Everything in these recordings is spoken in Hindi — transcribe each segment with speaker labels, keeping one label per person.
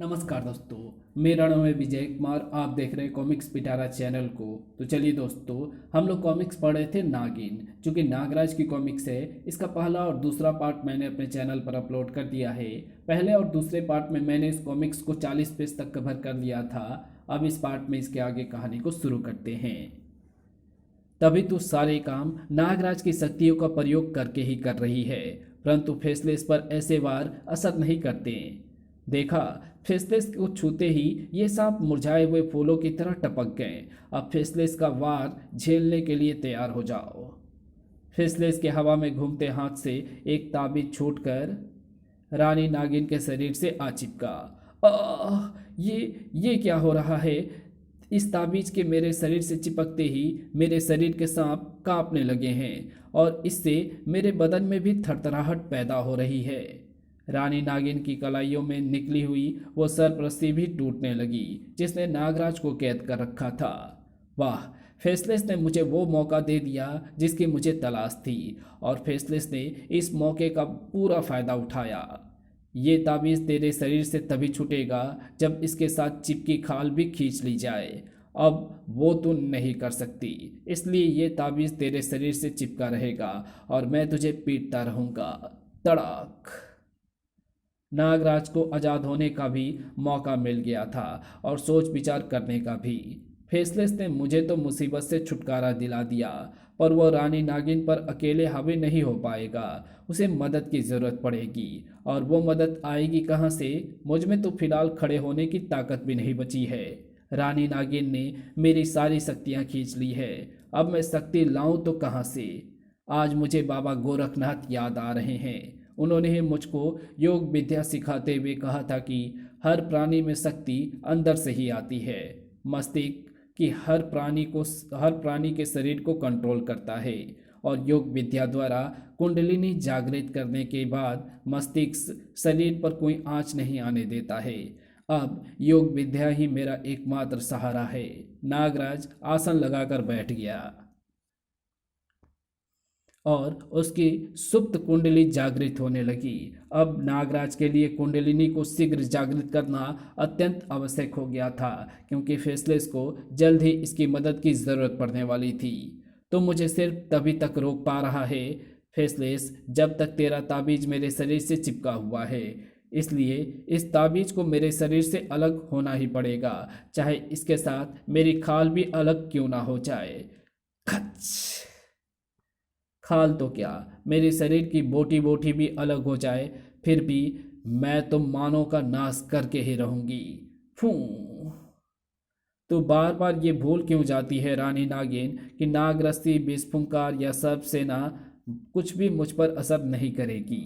Speaker 1: नमस्कार दोस्तों। मेरा नाम है विजय कुमार। आप देख रहे हैं कॉमिक्स पिटारा चैनल को। तो चलिए दोस्तों, हम लोग कॉमिक्स पढ़ रहे थे नागिन, जो कि नागराज की कॉमिक्स है। इसका पहला और दूसरा पार्ट मैंने अपने चैनल पर अपलोड कर दिया है। पहले और दूसरे पार्ट में मैंने इस कॉमिक्स को 40 पेज तक कवर कर लिया था। अब इस पार्ट में इसके आगे कहानी को शुरू करते हैं। तभी तो सारे काम नागराज की शक्तियों का प्रयोग करके ही कर रही है, परंतु फेसलेस पर ऐसे वार असर नहीं करते। देखा, फेसलेस को छूते ही ये सांप मुरझाए हुए फूलों की तरह टपक गए। अब फेसलेस का वार झेलने के लिए तैयार हो जाओ। फेसलेस के हवा में घूमते हाथ से एक ताबीज छूटकर रानी नागिन के शरीर से आ चिपका। ये क्या हो रहा है? इस ताबीज के मेरे शरीर से चिपकते ही मेरे शरीर के सांप कांपने लगे हैं और इससे मेरे बदन में भी थरथराहट पैदा हो रही है। रानी नागिन की कलाइयों में निकली हुई वो सरपरस्ती भी टूटने लगी जिसने नागराज को कैद कर रखा था। वाह, फेसलेस ने मुझे वो मौका दे दिया जिसकी मुझे तलाश थी, और फेसलेस ने इस मौके का पूरा फायदा उठाया। ये ताबीज तेरे शरीर से तभी छूटेगा जब इसके साथ चिपकी खाल भी खींच ली जाए। अब वो तू नहीं कर सकती, इसलिए ये ताबीज तेरे शरीर से चिपका रहेगा और मैं तुझे पीटता रहूंगा। तड़ाक। नागराज को आज़ाद होने का भी मौका मिल गया था और सोच विचार करने का भी। फेसलेस ने मुझे तो मुसीबत से छुटकारा दिला दिया, पर वो रानी नागिन पर अकेले हावी नहीं हो पाएगा। उसे मदद की ज़रूरत पड़ेगी, और वो मदद आएगी कहाँ से? मुझ में तो फिलहाल खड़े होने की ताकत भी नहीं बची है। रानी नागिन ने मेरी सारी शक्तियाँ खींच ली है। अब मैं शक्ति लाऊं तो कहाँ से? आज मुझे बाबा गोरखनाथ याद आ रहे हैं। उन्होंने ही मुझको योग विद्या सिखाते हुए कहा था कि हर प्राणी में शक्ति अंदर से ही आती है। मस्तिष्क की हर प्राणी के शरीर को कंट्रोल करता है, और योग विद्या द्वारा कुंडलिनी जागृत करने के बाद मस्तिष्क शरीर पर कोई आंच नहीं आने देता है। अब योग विद्या ही मेरा एकमात्र सहारा है। नागराज आसन लगाकर बैठ गया और उसकी सुप्त कुंडली जागृत होने लगी। अब नागराज के लिए कुंडलिनी को शीघ्र जागृत करना अत्यंत आवश्यक हो गया था, क्योंकि फेसलेस को जल्द ही इसकी मदद की ज़रूरत पड़ने वाली थी। तो मुझे सिर्फ तभी तक रोक पा रहा है फेसलेस, जब तक तेरा ताबीज मेरे शरीर से चिपका हुआ है। इसलिए इस ताबीज को मेरे शरीर से अलग होना ही पड़ेगा, चाहे इसके साथ मेरी खाल भी अलग क्यों ना हो जाए। खच। खाल तो क्या, मेरे शरीर की बोटी बोटी भी अलग हो जाए, फिर भी मैं तो मानव का नाश करके ही रहूंगी। फू। तो बार बार ये भूल क्यों जाती है रानी नागिन कि नागरस्ती, विषफुंकार या सर्प सेना कुछ भी मुझ पर असर नहीं करेगी।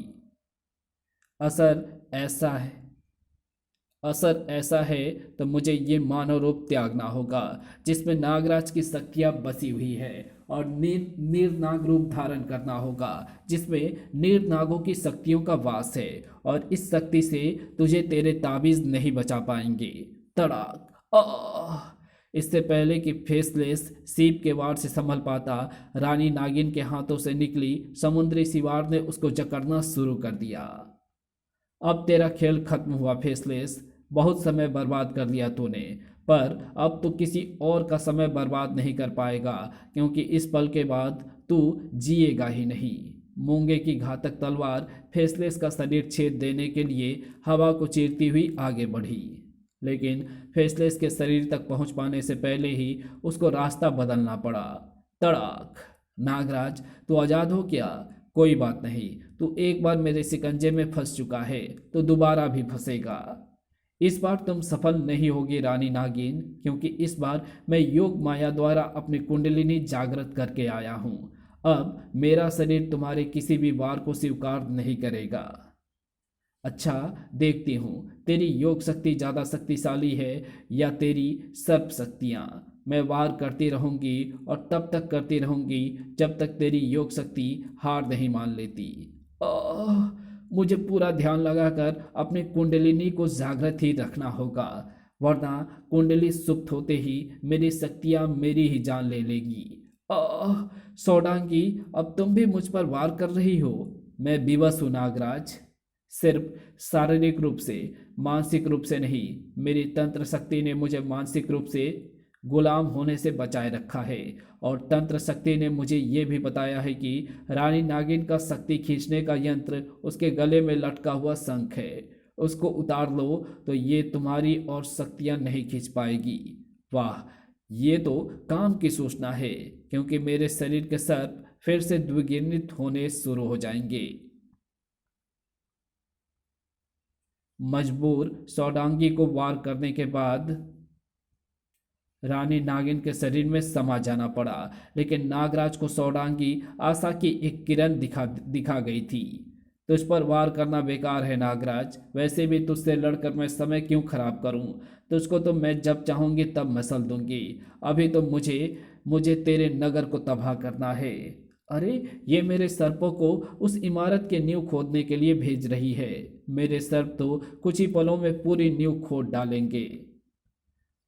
Speaker 1: असर ऐसा है असर ऐसा है तो मुझे ये मानव रूप त्यागना होगा जिसमें नागराज की शक्तियाँ बसी हुई है, और नीरनाग रूप धारण करना होगा जिसमें नीरनागों की शक्तियों का वास है, और इस शक्ति से तुझे तेरे ताबीज नहीं बचा पाएंगे। तड़ाक। इससे पहले कि फेसलेस सीप के वार से संभल पाता, रानी नागिन के हाथों से निकली समुद्री सिवार ने उसको जकड़ना शुरू कर दिया। अब तेरा खेल खत्म हुआ फेसलेस। बहुत समय बर्बाद कर लिया तूने, पर अब तो किसी और का समय बर्बाद नहीं कर पाएगा, क्योंकि इस पल के बाद तू जिएगा ही नहीं। मूंगे की घातक तलवार फेसलेस का शरीर छेद देने के लिए हवा को चीरती हुई आगे बढ़ी, लेकिन फेसलेस के शरीर तक पहुंच पाने से पहले ही उसको रास्ता बदलना पड़ा। तड़ाक। नागराज, तू आज़ाद हो क्या? कोई बात नहीं, तू एक बार मेरे शिकंजे में फंस चुका है तो दोबारा भी फंसेगा। इस बार तुम सफल नहीं होगी रानी नागिन, क्योंकि इस बार मैं योग माया द्वारा अपनी कुंडलिनी जागृत करके आया हूँ। अब मेरा शरीर तुम्हारे किसी भी वार को स्वीकार नहीं करेगा। अच्छा, देखती हूँ तेरी योग शक्ति ज़्यादा शक्तिशाली है या तेरी सर्प शक्तियाँ। मैं वार करती रहूंगी और तब तक करती रहूंगी जब तक तेरी योग शक्ति हार नहीं मान लेती। आह, मुझे पूरा ध्यान लगाकर अपनी कुंडलिनी को जागृत ही रखना होगा, वरना कुंडली सुप्त होते ही मेरी शक्तियाँ मेरी ही जान ले लेगी। आह, सौडांगी, अब तुम भी मुझ पर वार कर रही हो। मैं विवश हूँ नागराज। सिर्फ शारीरिक रूप से, मानसिक रूप से नहीं। मेरी तंत्र शक्ति ने मुझे मानसिक रूप से गुलाम होने से बचाए रखा है, और तंत्र शक्ति ने मुझे ये भी बताया है कि रानी नागिन का शक्ति खींचने का यंत्र उसके गले में लटका हुआ शंख है। उसको उतार लो तो ये तुम्हारी और शक्तियां नहीं खींच पाएगी। वाह, ये तो काम की सूचना है, क्योंकि मेरे शरीर के सर्प फिर से द्विगुणित होने शुरू हो जाएंगे। मजबूर सौदांगी को वार करने के बाद रानी नागिन के शरीर में समा जाना पड़ा, लेकिन नागराज को सौदांगी आशा की एक किरण दिखा गई थी। तुझ पर वार करना बेकार है नागराज, वैसे भी तुझसे लड़कर मैं समय क्यों खराब करूं? तुझको तो मैं जब चाहूंगी तब मसल दूंगी। अभी तो मुझे मुझे तेरे नगर को तबाह करना है। अरे, ये मेरे सर्पों को उस इमारत के नींव खोदने के लिए भेज रही है। मेरे सर्प तो कुछ ही पलों में पूरी नींव खोद डालेंगे।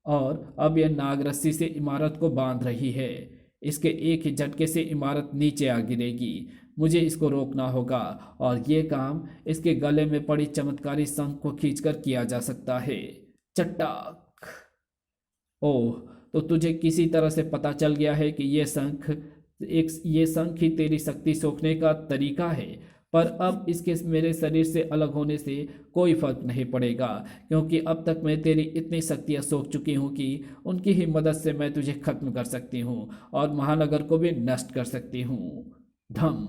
Speaker 1: और अब यह नागरस्सी से इमारत को बांध रही है। इसके एक ही झटके से इमारत नीचे आ गिरेगी। मुझे इसको रोकना होगा, और ये काम इसके गले में पड़ी चमत्कारी शंख को खींचकर किया जा सकता है। चट्टाक। ओह, तो तुझे किसी तरह से पता चल गया है कि ये शंख ही तेरी शक्ति सोखने का तरीका है। पर अब इसके मेरे शरीर से अलग होने से कोई फर्क नहीं पड़ेगा, क्योंकि अब तक मैं तेरी इतनी शक्तियां सोख चुकी हूं कि उनकी ही मदद से मैं तुझे खत्म कर सकती हूं और महानगर को भी नष्ट कर सकती हूं। धम।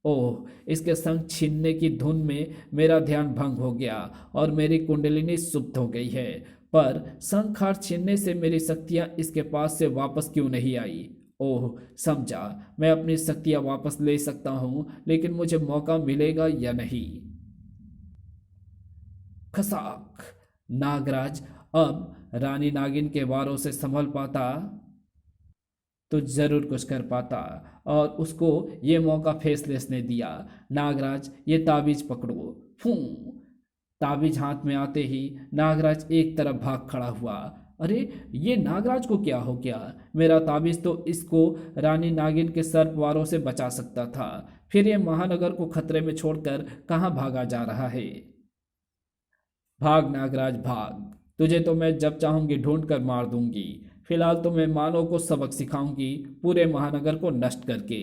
Speaker 1: ओह, इसके संग छीनने की धुन में मेरा ध्यान भंग हो गया और मेरी कुंडलिनी सुप्त हो गई है। पर शंखार छीनने से मेरी शक्तियां इसके पास से वापस क्यों नहीं आई? ओह, समझा। मैं अपनी शक्तियां वापस ले सकता हूं, लेकिन मुझे मौका मिलेगा या नहीं? खसाक। नागराज अब रानी नागिन के वारों से संभल पाता तो जरूर कुछ कर पाता, और उसको ये मौका फेसलेस ने दिया। नागराज, ये ताबीज पकड़ो। फूं। ताबीज हाथ में आते ही नागराज एक तरफ भाग खड़ा हुआ। अरे, ये नागराज को क्या हो गया? मेरा ताबीज तो इसको रानी नागिन के सर्प वारों से बचा सकता था, फिर ये महानगर को खतरे में छोड़कर कहाँ भागा जा रहा है? भाग नागराज भाग, तुझे तो मैं जब चाहूंगी ढूंढ कर मार दूंगी। फिलहाल तो मैं मानव को सबक सिखाऊंगी, पूरे महानगर को नष्ट करके।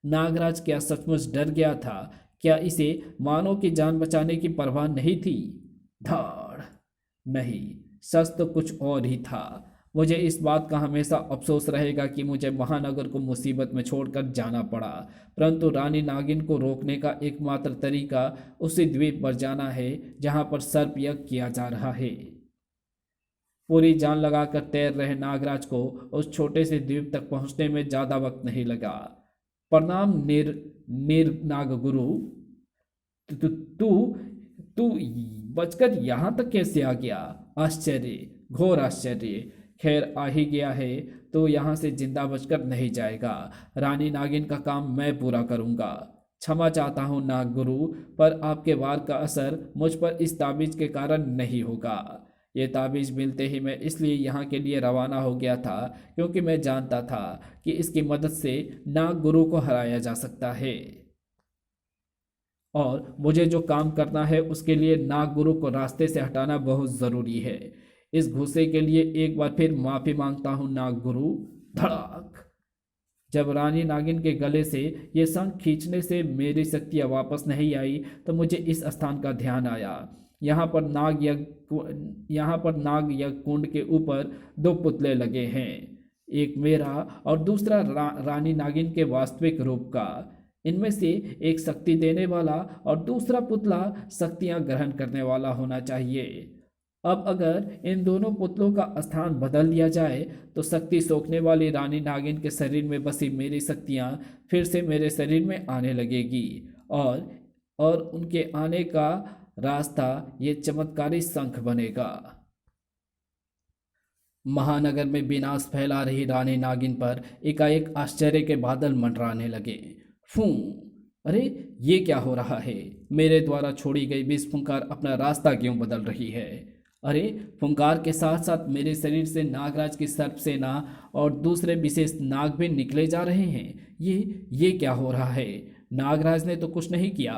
Speaker 1: नागराज क्या सचमुच डर गया था? क्या इसे मानव की जान बचाने की परवाह नहीं थी? धाड़। नहीं, सच तो कुछ और ही था। मुझे इस बात का हमेशा अफसोस रहेगा कि मुझे महानगर को मुसीबत में छोड़कर जाना पड़ा, परंतु रानी नागिन को रोकने का एकमात्र तरीका उसी द्वीप पर जाना है जहां पर सर्प यज्ञ किया जा रहा है। पूरी जान लगाकर तैर रहे नागराज को उस छोटे से द्वीप तक पहुंचने में ज्यादा वक्त नहीं लगा। प्रणाम निर निर नागगुरु। तू तू तू बचकर यहां तक कैसे आ गया? आश्चर्य, घोर आश्चर्य। खैर, आ ही गया है तो यहां से जिंदा बचकर नहीं जाएगा। रानी नागिन का काम मैं पूरा करूंगा। क्षमा चाहता हूं नागगुरु, पर आपके वार का असर मुझ पर इस ताबीज के कारण नहीं होगा। ये ताबीज मिलते ही मैं इसलिए यहाँ के लिए रवाना हो गया था, क्योंकि मैं जानता था कि इसकी मदद से नागगुरु को हराया जा सकता है, और मुझे जो काम करना है उसके लिए नागगुरु को रास्ते से हटाना बहुत जरूरी है। इस गुस्से के लिए एक बार फिर माफी मांगता हूं नागगुरु। धड़ाक। जब रानी नागिन के गले से ये शंख खींचने से मेरी शक्तियां वापस नहीं आई तो मुझे इस स्थान का ध्यान आया। यहाँ पर नाग यज्ञ कुंड के ऊपर दो पुतले लगे हैं, एक मेरा और दूसरा रानी नागिन के वास्तविक रूप का। इनमें से एक शक्ति देने वाला और दूसरा पुतला शक्तियां ग्रहण करने वाला होना चाहिए। अब अगर इन दोनों पुतलों का स्थान बदल दिया जाए तो शक्ति सोखने वाली रानी नागिन के शरीर में बसी मेरी शक्तियां फिर से मेरे शरीर में आने लगेगी, और उनके आने का रास्ता ये चमत्कारी शंख बनेगा। महानगर में विनाश फैला रही रानी नागिन पर एकाएक आश्चर्य के बादल मंडराने लगे। फूं। अरे, ये क्या हो रहा है? मेरे द्वारा छोड़ी गई विष फुंकार अपना रास्ता क्यों बदल रही है? अरे, फुंकार के साथ साथ मेरे शरीर से नागराज की सर्प सेना और दूसरे विशेष नाग भी निकले जा रहे हैं। ये क्या हो रहा है? नागराज ने तो कुछ नहीं किया,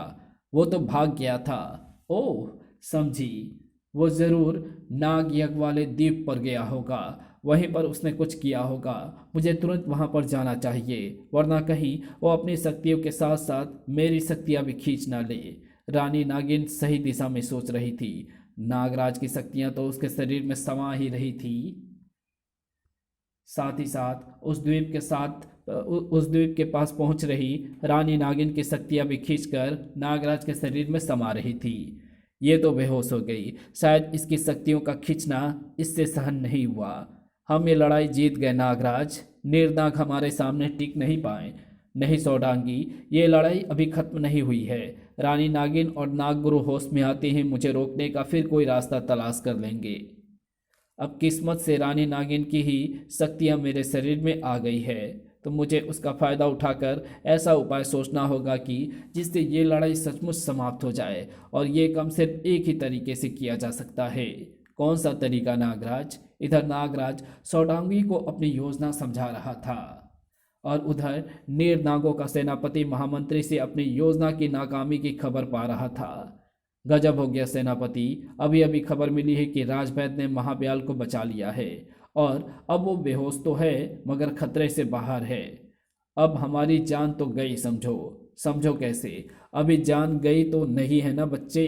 Speaker 1: वो तो भाग गया था। ओह, समझी। वो जरूर नाग यज्ञ वाले द्वीप पर गया होगा, वहीं पर उसने कुछ किया होगा। मुझे तुरंत वहां पर जाना चाहिए, वरना कहीं वो अपनी शक्तियों के साथ साथ मेरी शक्तियां भी खींच ना ले। रानी नागिन सही दिशा में सोच रही थी। नागराज की शक्तियां तो उसके शरीर में समा ही रही थी। साथ ही साथ उस द्वीप के पास पहुंच रही रानी नागिन की शक्तियां भी खींचकर नागराज के शरीर में समा रही थी। ये तो बेहोश हो गई। शायद इसकी शक्तियों का खींचना इससे सहन नहीं हुआ। हम ये लड़ाई जीत गए नागराज। निर्नाग हमारे सामने टिक नहीं पाए। नहीं सौडांगी, ये लड़ाई अभी खत्म नहीं हुई है। रानी नागिन और नागगुरु होश में आते ही मुझे रोकने का फिर कोई रास्ता तलाश कर लेंगे। अब किस्मत से रानी नागिन की ही शक्तियाँ मेरे शरीर में आ गई है, तो मुझे उसका फ़ायदा उठाकर ऐसा उपाय सोचना होगा कि जिससे ये लड़ाई सचमुच समाप्त हो जाए। और ये कम सिर्फ एक ही तरीके से किया जा सकता है। कौन सा तरीका नागराज? इधर नागराज सौदांगी को अपनी योजना समझा रहा था और उधर नीरनागों का सेनापति महामंत्री से अपनी योजना की नाकामी की खबर पा रहा था। गजब हो गया सेनापति, अभी अभी खबर मिली है कि राजवैद्य ने महाब्याल को बचा लिया है और अब वो बेहोश तो है मगर खतरे से बाहर है। अब हमारी जान तो गई, समझो। समझो कैसे? अभी जान गई तो नहीं है ना बच्चे,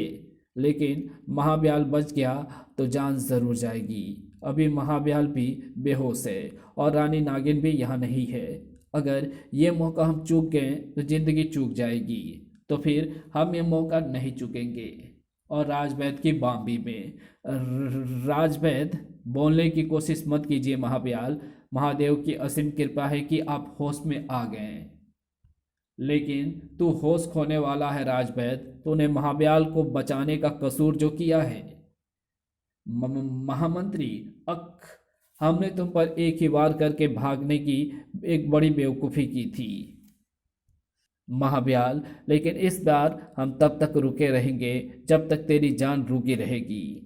Speaker 1: लेकिन महाब्याल बच गया तो जान जरूर जाएगी। अभी महाब्याल भी बेहोश है और रानी नागिन भी यहाँ नहीं है। अगर ये मौका हम चूक गए तो जिंदगी चूक जाएगी, तो फिर हम ये मौका नहीं चुकेंगे। और राजवैद्य की बाम्बी में राजवैद्य, बोलने की कोशिश मत कीजिए महाब्याल। महादेव की असीम कृपा है कि आप होश में आ गए, लेकिन तू होश खोने वाला है राजवैद्य। तूने महाब्याल को बचाने का कसूर जो किया है। महामंत्री, अक हमने तुम पर एक ही वार करके भागने की एक बड़ी बेवकूफ़ी की थी महाब्याल, लेकिन इस बार हम तब तक रुके रहेंगे जब तक तेरी जान रुकी रहेगी।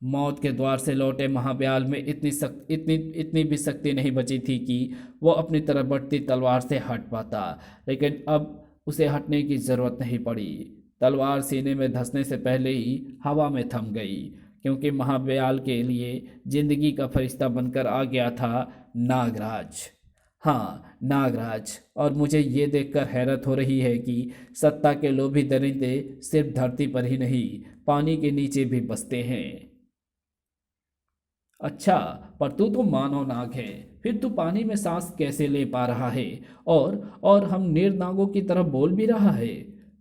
Speaker 1: मौत के द्वार से लौटे महाब्याल में इतनी भी शक्ति नहीं बची थी कि वो अपनी तरफ बढ़ती तलवार से हट पाता, लेकिन अब उसे हटने की जरूरत नहीं पड़ी। तलवार सीने में धंसने से पहले ही हवा में थम गई, क्योंकि महाब्याल के लिए जिंदगी का फरिश्ता बनकर आ गया था नागराज। हाँ, नागराज। और मुझे ये देखकर हैरत हो रही है कि सत्ता के लोभी दरिंदे सिर्फ धरती पर ही नहीं, पानी के नीचे भी बसते हैं। अच्छा, पर तू तो मानव नाग है, फिर तू पानी में सांस कैसे ले पा रहा है? और हम नीरनागों की तरह बोल भी रहा है।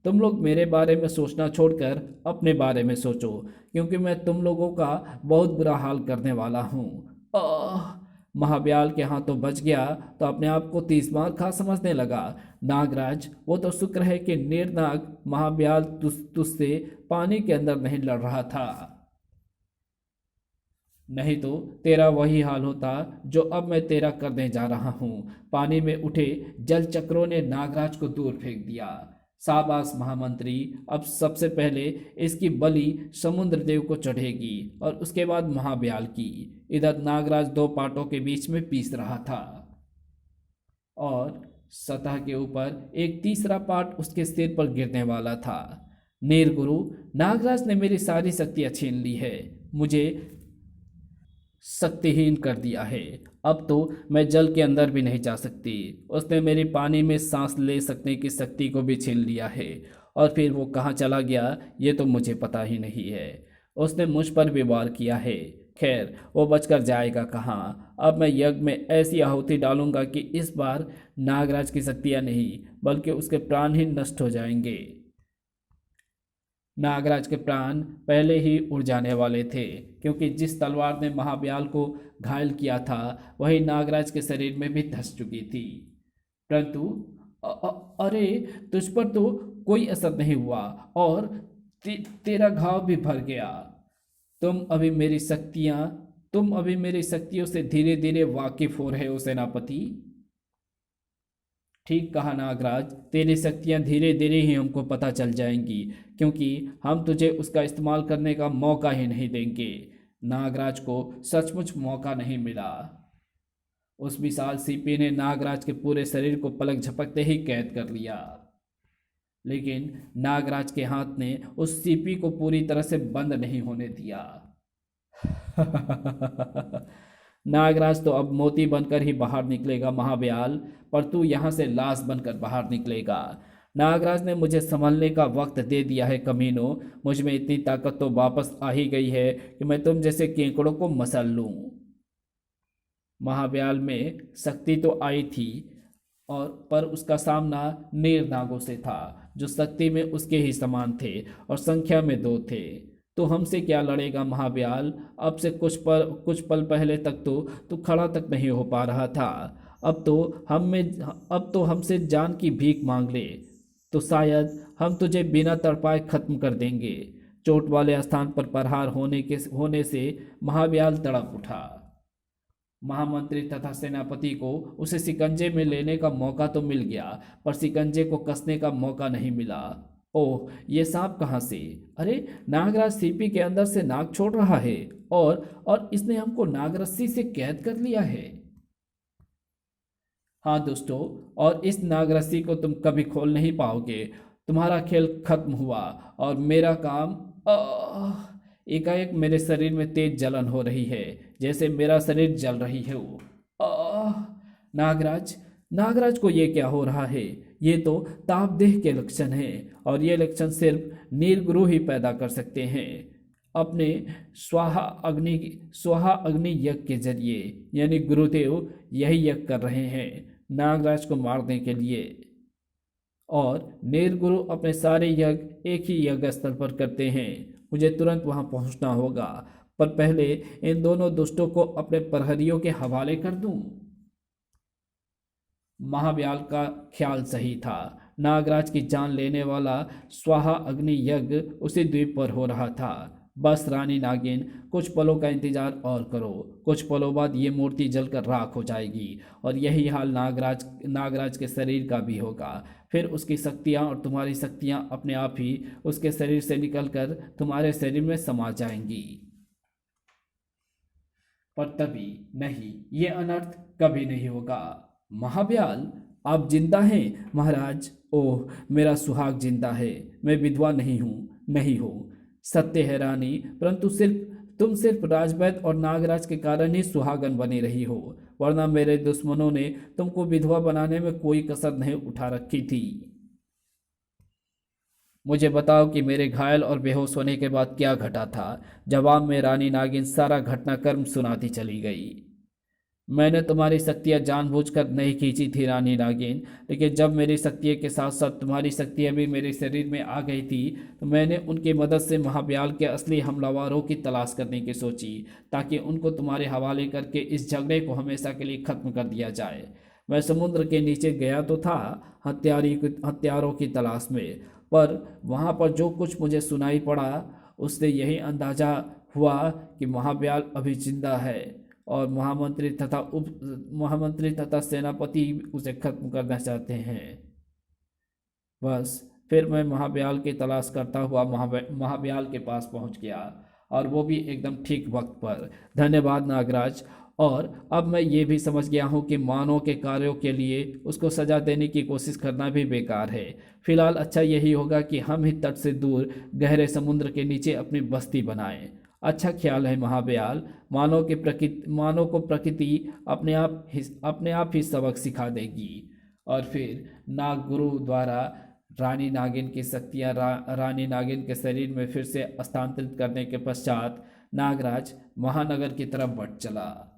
Speaker 1: तुम लोग मेरे बारे में सोचना छोड़कर अपने बारे में सोचो, क्योंकि मैं तुम लोगों का बहुत बुरा हाल करने वाला हूँ। आह! महाब्याल के हाथों बच गया तो अपने आप को 30 मार खा समझने लगा। नागराज, वो तो शुक्र है कि नीरनाग महाब्याल तुझसे पानी के अंदर नहीं लड़ रहा था, नहीं तो तेरा वही हाल होता जो अब मैं तेरा करने जा रहा हूँ। पानी में उठे जल चक्रों ने नागराज को दूर फेंक दिया। शाबाश महामंत्री, अब सबसे पहले इसकी बलि समुद्र देव को चढ़ेगी और उसके बाद महाब्याल की। इधर नागराज दो पाटों के बीच में पीस रहा था और सतह के ऊपर एक तीसरा पाट उसके सिर पर गिरने वाला था। नीरगुरु, नागराज ने मेरी सारी शक्तियां छीन ली है, मुझे शक्तिहीन कर दिया है। अब तो मैं जल के अंदर भी नहीं जा सकती। उसने मेरी पानी में सांस ले सकने की शक्ति को भी छीन लिया है, और फिर वो कहाँ चला गया ये तो मुझे पता ही नहीं है। उसने मुझ पर भी वार किया है। खैर, वो बचकर जाएगा कहाँ? अब मैं यज्ञ में ऐसी आहुति डालूंगा कि इस बार नागराज की शक्तियाँ नहीं बल्कि उसके प्राण ही नष्ट हो जाएंगे। नागराज के प्राण पहले ही उड़ जाने वाले थे, क्योंकि जिस तलवार ने महाब्याल को घायल किया था वही नागराज के शरीर में भी धंस चुकी थी। परंतु अरे, तुझ पर तो कोई असर नहीं हुआ और तेरा घाव भी भर गया। तुम अभी मेरी शक्तियां तुम अभी मेरी शक्तियों से धीरे धीरे वाकिफ हो रहे हो सेनापति। ठीक कहा नागराज, तेरी शक्तियां धीरे धीरे ही हमको पता चल जाएंगी, क्योंकि हम तुझे उसका इस्तेमाल करने का मौका ही नहीं देंगे। नागराज को सचमुच मौका नहीं मिला। उस विशाल सीपी ने नागराज के पूरे शरीर को पलक झपकते ही कैद कर लिया। लेकिन नागराज के हाथ ने उस सीपी को पूरी तरह से बंद नहीं होने दिया। नागराज तो अब मोती बनकर ही बाहर निकलेगा महाब्याल, पर तू यहाँ से लाश बनकर बाहर निकलेगा। नागराज ने मुझे संभलने का वक्त दे दिया है कमीनों। मुझ में इतनी ताकत तो वापस आ ही गई है कि मैं तुम जैसे केकड़ों को मसल लूं। महाब्याल में शक्ति तो आई थी, और पर उसका सामना नीर नागों से था, जो शक्ति में उसके ही समान थे और संख्या में 2 थे। तो हमसे क्या लड़ेगा महाब्याल? अब से कुछ पल पहले तक तो तू खड़ा तक नहीं हो पा रहा था। अब तो हमसे जान की भीख मांग ले तो शायद हम तुझे बिना तड़पाए खत्म कर देंगे। चोट वाले स्थान पर प्रहार होने से महाब्याल तड़प उठा। महामंत्री तथा सेनापति को उसे शिकंजे में लेने का मौका तो मिल गया, पर शिकंजे को कसने का मौका नहीं मिला। ओह, ये सांप कहाँ से? अरे, नागराज सीपी के अंदर से नाग छोड़ रहा है, और इसने हमको नागरस्सी से कैद कर लिया है। हाँ दोस्तों, और इस नागरस्सी को तुम कभी खोल नहीं पाओगे। तुम्हारा खेल खत्म हुआ और मेरा काम। एकाएक मेरे शरीर में तेज जलन हो रही है, जैसे मेरा शरीर जल रही है वो। नागराज, नागराज को ये क्या हो रहा है? ये तो तापदेह के लक्षण हैं, और ये लक्षण सिर्फ नीलगुरु ही पैदा कर सकते हैं, अपने स्वाहा अग्नि यज्ञ के जरिए। यानी गुरुदेव यही यज्ञ कर रहे हैं नागराज को मारने के लिए, और नीलगुरु अपने सारे यज्ञ एक ही यज्ञ स्थल पर करते हैं। मुझे तुरंत वहां पहुंचना होगा, पर पहले इन दोनों दुष्टों को अपने प्रहरियों के हवाले कर दूं। महाब्याल का ख्याल सही था। नागराज की जान लेने वाला स्वाहा अग्नि यज्ञ उसी द्वीप पर हो रहा था। बस रानी नागिन, कुछ पलों का इंतजार और करो। कुछ पलों बाद ये मूर्ति जलकर राख हो जाएगी, और यही हाल नागराज के शरीर का भी होगा। फिर उसकी शक्तियाँ और तुम्हारी शक्तियाँ अपने आप ही उसके शरीर से निकलकर तुम्हारे शरीर में समा जाएंगी। पर तभी नहीं, ये अनर्थ कभी नहीं होगा। महाब्याल, आप जिंदा हैं महाराज? ओह, मेरा सुहाग जिंदा है। मैं विधवा नहीं हूँ। नहीं हूँ, सत्य है रानी, परंतु तुम सिर्फ राजवैद्य और नागराज के कारण ही सुहागन बनी रही हो, वरना मेरे दुश्मनों ने तुमको विधवा बनाने में कोई कसर नहीं उठा रखी थी। मुझे बताओ कि मेरे घायल और बेहोश होने के बाद क्या घटा था। जवाब में रानी नागिन सारा घटनाक्रम सुनाती चली गई। मैंने तुम्हारी शक्तियाँ जानबूझकर नहीं खींची थी रानी नागिन, लेकिन जब मेरी शक्तियों के साथ साथ तुम्हारी शक्तियाँ भी मेरे शरीर में आ गई थी, तो मैंने उनकी मदद से महाब्याल के असली हमलावरों की तलाश करने की सोची, ताकि उनको तुम्हारे हवाले करके इस झगड़े को हमेशा के लिए खत्म कर दिया जाए। मैं समुद्र के नीचे गया तो था हत्यारों की तलाश में, पर वहाँ पर जो कुछ मुझे सुनाई पड़ा उससे यही अंदाजा हुआ कि महाब्याल अभी जिंदा है, और महामंत्री तथा सेनापति उसे खत्म करना चाहते हैं। बस फिर मैं महाब्याल की तलाश करता हुआ महाब्याल के पास पहुंच गया, और वो भी एकदम ठीक वक्त पर। धन्यवाद नागराज। और अब मैं ये भी समझ गया हूँ कि मानव के कार्यों के लिए उसको सजा देने की कोशिश करना भी बेकार है। फिलहाल अच्छा यही होगा कि हम ही तट से दूर गहरे समुद्र के नीचे अपनी बस्ती बनाएं। अच्छा ख्याल है महाब्याल। मानव को प्रकृति अपने आप ही सबक सिखा देगी। और फिर नाग गुरु द्वारा रानी नागिन की शक्तियाँ रानी नागिन के शरीर में फिर से स्थानांतरित करने के पश्चात नागराज महानगर की तरफ बढ़ चला।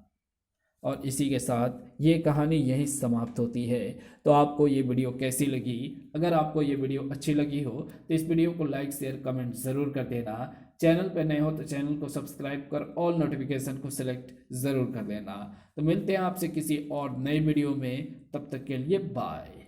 Speaker 1: और इसी के साथ ये कहानी यहीं समाप्त होती है। तो आपको ये वीडियो कैसी लगी? अगर आपको ये वीडियो अच्छी लगी हो तो इस वीडियो को लाइक शेयर कमेंट ज़रूर कर देना। चैनल पर नए हो तो चैनल को सब्सक्राइब कर ऑल नोटिफिकेशन को सिलेक्ट ज़रूर कर लेना। तो मिलते हैं आपसे किसी और नए वीडियो में, तब तक के लिए बाय।